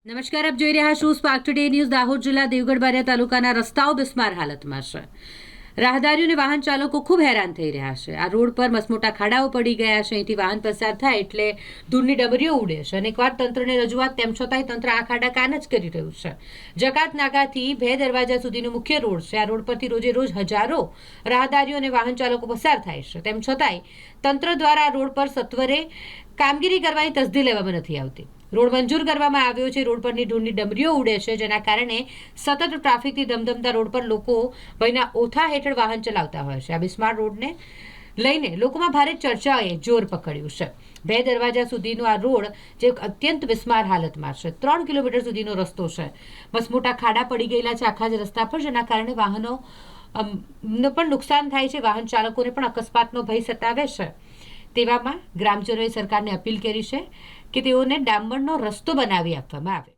નમસ્કાર, આપ જોઈ રહ્યા છો સ્પાર્ક ટુડે ન્યૂઝ. દાહોદ જિલ્લા દેવગઢ બારિયા તાલુકાના રસ્તાઓ બિસ્માર હાલતમાં છે. રાહદારીઓ અને વાહન ચાલકો ખૂબ હેરાન થઈ રહ્યા છે. આ રોડ પર મસમોટા ખાડાઓ પડી ગયા છે. અહીંથી વાહન પસાર થાય એટલે ધૂળની ડબરીઓ ઉડે છે. અનેકવાર તંત્રને રજૂઆત, તેમ છતાંય તંત્ર આ ખાડા કાન જ કરી રહ્યું છે. જકાત નાકાથી બે દરવાજા સુધીનો મુખ્ય રોડ છે. આ રોડ પરથી રોજે રોજ હજારો રાહદારીઓ અને વાહન ચાલકો પસાર થાય છે. તેમ છતાંય તંત્ર દ્વારા આ રોડ પર સત્વરે કામગીરી કરવાની તસદી લેવામાં નથી આવતી. રોડ મંજૂર કરવામાં આવ્યો છે. રોડ પરની ધૂળની ડમરીઓ ઉડે છે, જેના કારણે સતત ટ્રાફિકથી ધમધમતા રોડ પર લોકો ભયના ઓથા હેઠળ વાહન ચલાવતા હોય છે. આ બિસ્માર રોડને લઈને લોકોમાં ભારે ચર્ચાએ જોર પકડ્યું છે. બે દરવાજા સુધીનો આ રોડ જે અત્યંત બિસ્માર હાલતમાં છે. 3 કિલોમીટર સુધીનો રસ્તો છે. મસમોટા ખાડા પડી ગયેલા છે આખા જ રસ્તા પર, જેના કારણે વાહનો પણ નુકસાન થાય છે. વાહન ચાલકોને પણ અકસ્માતનો ભય સતાવે છે. તેવામાં ગ્રામજનોએ સરકારને અપીલ કરી છે કે તેઓને ડામરનો રસ્તો બનાવી આપવામાં આવે.